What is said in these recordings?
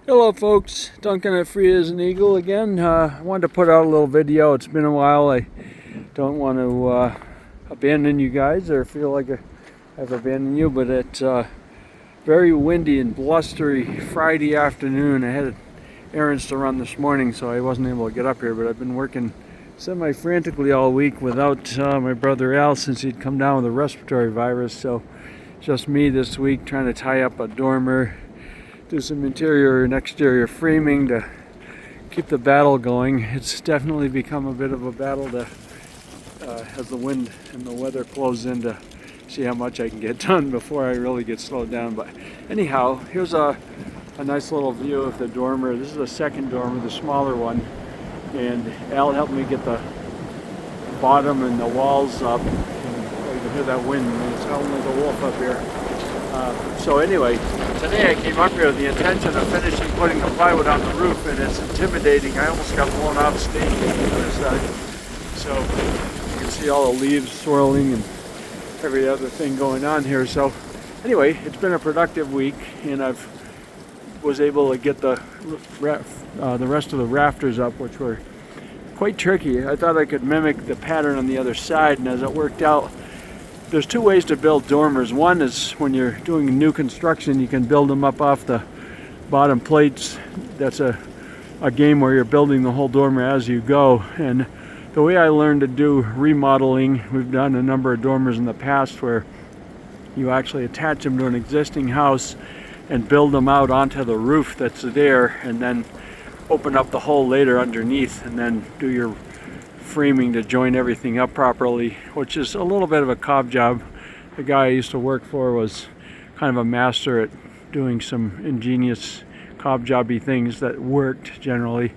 Hello folks, Duncan at Free as an Eagle again. I wanted to put out a little video. It's been a while. I don't want to abandon you guys or feel like I've abandoned you, but it's very windy and blustery Friday afternoon. I had errands to run this morning, so I wasn't able to get up here, but I've been working semi-frantically all week without my brother Al since he'd come down with a respiratory virus. So just me this week trying to tie up a dormer, do some interior and exterior framing to keep the battle going. It's definitely become a bit of a battle to, as the wind and the weather close in, to see how much I can get done before I really get slowed down. But anyhow, here's a nice little view of the dormer. This is the second dormer, the smaller one, and Al helped me get the bottom and the walls up. And you can hear that wind. It's howling like a wolf up here. So anyway, today I came up here with the intention of finishing putting the plywood on the roof, and it's intimidating. I almost got blown off stage on the other side. So you can see all the leaves swirling and every other thing going on here. So anyway, it's been a productive week, and I was able to get the rest of the rafters up, which were quite tricky. I thought I could mimic the pattern on the other side, and as it worked out, there's two ways to build dormers. One is when you're doing new construction, you can build them up off the bottom plates. That's a game where you're building the whole dormer as you go. And the way I learned to do remodeling, we've done a number of dormers in the past where you actually attach them to an existing house and build them out onto the roof that's there, and then open up the hole later underneath and then do your framing to join everything up properly, which is a little bit of a cob job. The guy I used to work for was kind of a master at doing some ingenious cob jobby things that worked generally.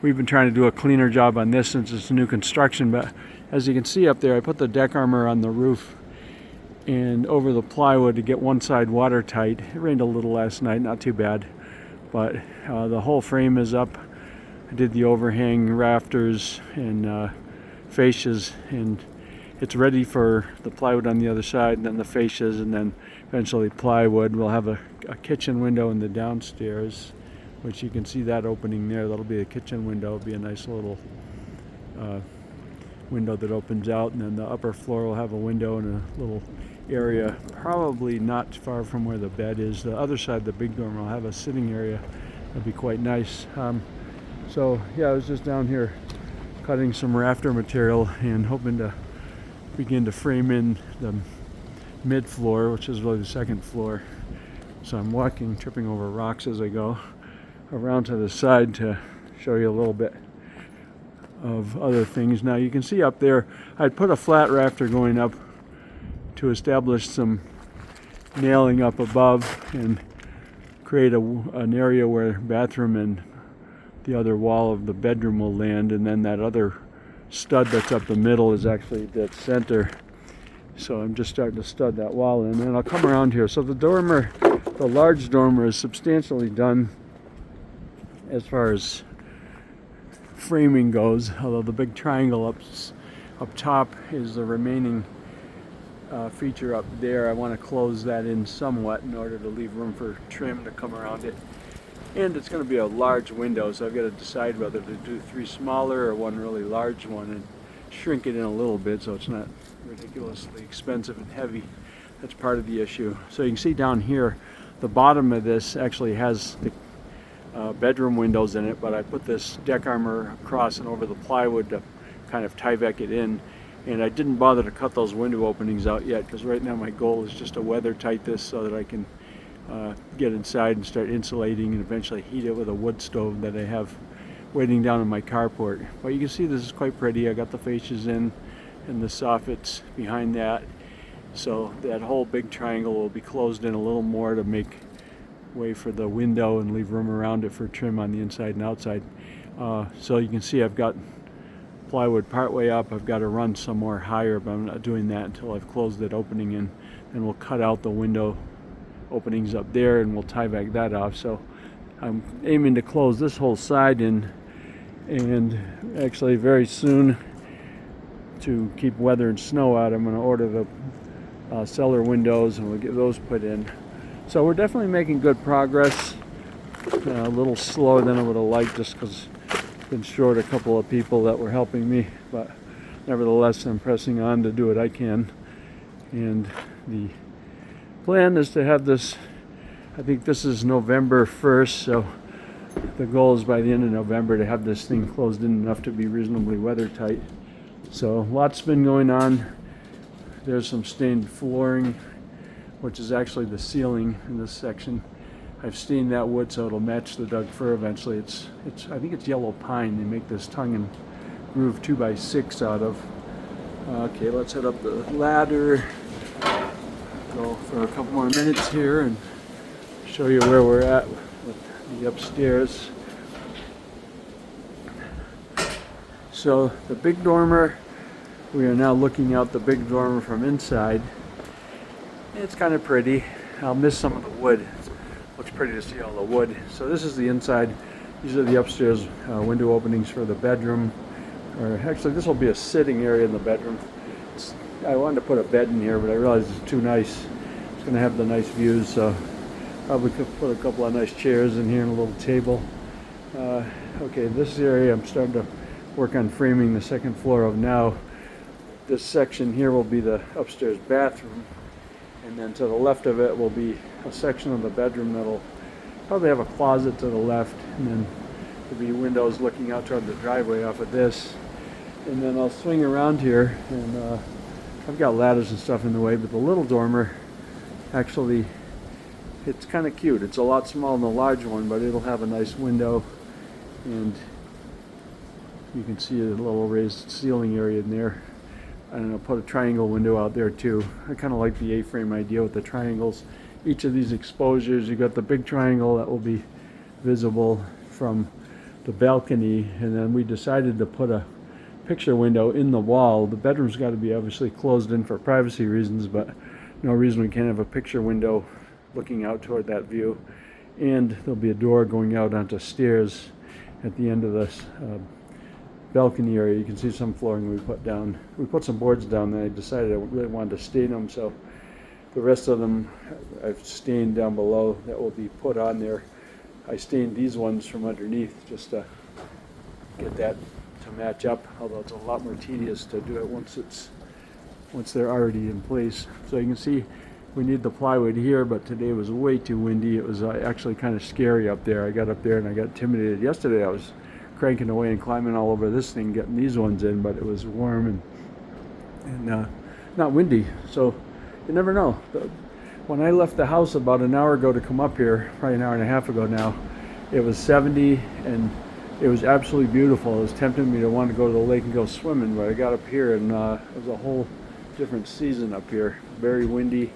We've been trying to do a cleaner job on this since it's new construction, but as you can see up there, I put the deck armor on the roof and over the plywood to get one side watertight. It rained a little last night, not too bad, but the whole frame is up. I did the overhang rafters and fascias, and it's ready for the plywood on the other side, and then the fascias, and then eventually plywood. We'll have a kitchen window in the downstairs, which you can see that opening there. That'll be a kitchen window. It'll be a nice little window that opens out, and then the upper floor will have a window and a little area, probably not far from where the bed is. The other side, the big dormer, will have a sitting area. That'll be quite nice. So yeah, I was just down here cutting some rafter material and hoping to begin to frame in the mid floor, which is really the second floor. So I'm tripping over rocks as I go around to the side to show you a little bit of other things. Now you can see up there, I'd put a flat rafter going up to establish some nailing up above and create an area where bathroom and the other wall of the bedroom will land, and then that other stud that's up the middle is actually dead center. So I'm just starting to stud that wall in, and I'll come around here. So the dormer, the large dormer, is substantially done as far as framing goes, although the big triangle up top is the remaining feature up there. I want to close that in somewhat in order to leave room for trim to come around it. And it's going to be a large window, so I've got to decide whether to do three smaller or one really large one and shrink it in a little bit so it's not ridiculously expensive and heavy. That's part of the issue. So you can see down here, the bottom of this actually has the bedroom windows in it, but I put this deck armor across and over the plywood to kind of tie-back it in. And I didn't bother to cut those window openings out yet, because right now my goal is just to weather tight this so that I can get inside and start insulating and eventually heat it with a wood stove that I have waiting down in my carport. But you can see this is quite pretty. I got the fascias in and the soffits behind that. So that whole big triangle will be closed in a little more to make way for the window and leave room around it for trim on the inside and outside. So you can see I've got plywood partway up. I've got to run some more higher, but I'm not doing that until I've closed that opening in. And we'll cut out the window openings up there and we'll tie back that off. So I'm aiming to close this whole side in, and actually very soon, to keep weather and snow out, I'm going to order the cellar windows and we'll get those put in. So we're definitely making good progress. a little slower than I would have liked, just because I've been short a couple of people that were helping me, but nevertheless I'm pressing on to do what I can. And the plan is to have this, I think this is November 1st, so the goal is by the end of November to have this thing closed in enough to be reasonably weather tight. So lots been going on. There's some stained flooring, which is actually the ceiling in this section. I've stained that wood so it'll match the Doug fir eventually. It's I think it's yellow pine. They make this tongue and groove 2x6 out of. Okay, let's head up the ladder. Go for a couple more minutes here and show you where we're at with the upstairs. So the big dormer, we are now looking out the big dormer from inside. It's kind of pretty. I'll miss some of the wood. Looks pretty to see all the wood. So this is the inside. These are the upstairs window openings for the bedroom. Or actually, this will be a sitting area in the bedroom. I wanted to put a bed in here, but I realized it's too nice. It's going to have the nice views, so probably could put a couple of nice chairs in here and a little table. Okay, this area I'm starting to work on framing the second floor of now. This section here will be the upstairs bathroom, and then to the left of it will be a section of the bedroom that'll probably have a closet to the left, and then there'll be windows looking out toward the driveway off of this. And then I'll swing around here, and I've got ladders and stuff in the way, but the little dormer, actually, it's kind of cute. It's a lot smaller than the large one, but it'll have a nice window, and you can see a little raised ceiling area in there. I don't know, put a triangle window out there too. I kind of like the A-frame idea with the triangles. Each of these exposures, you got the big triangle that will be visible from the balcony, and then we decided to put a picture window in the wall. The bedroom's got to be obviously closed in for privacy reasons, but no reason we can't have a picture window looking out toward that view. And there'll be a door going out onto stairs at the end of this balcony area. You can see some flooring we put down. We put some boards down and I decided I really wanted to stain them, so the rest of them I've stained down below. That will be put on there. I stained these ones from underneath just to get that to match up, although it's a lot more tedious to do it once they're already in place. So you can see we need the plywood here, but today was way too windy. It was actually kind of scary up there. I got up there and I got intimidated. Yesterday I was cranking away and climbing all over this thing, getting these ones in, but it was warm and not windy, so you never know. When I left the house about an hour ago to come up here, probably an hour and a half ago now, it was 70 and it was absolutely beautiful. It was tempting me to want to go to the lake and go swimming, but I got up here and it was a whole different season up here. Very windy,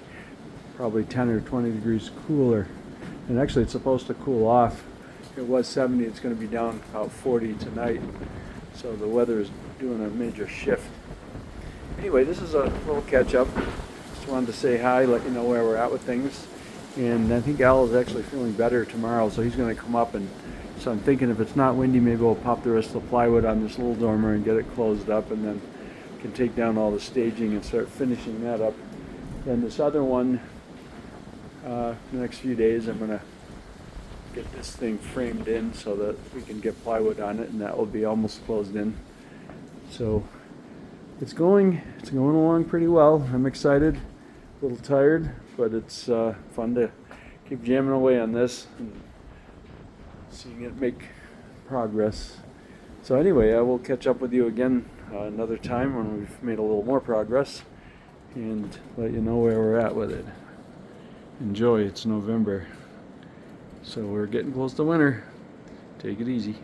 probably 10 or 20 degrees cooler, and actually it's supposed to cool off. It was 70, it's going to be down about 40 tonight, so the weather is doing a major shift. Anyway, this is a little catch up. Just wanted to say hi, let you know where we're at with things, and I think Al is actually feeling better tomorrow, so he's going to come up, and so I'm thinking if it's not windy, maybe we'll pop the rest of the plywood on this little dormer and get it closed up, and then can take down all the staging and start finishing that up. Then this other one, the next few days I'm going to get this thing framed in so that we can get plywood on it, and that will be almost closed in. So it's going along pretty well. I'm excited, a little tired, but it's fun to keep jamming away on this and seeing it make progress. So anyway, I will catch up with you again another time when we've made a little more progress and let you know where we're at with it. Enjoy, it's November. So we're getting close to winter. Take it easy.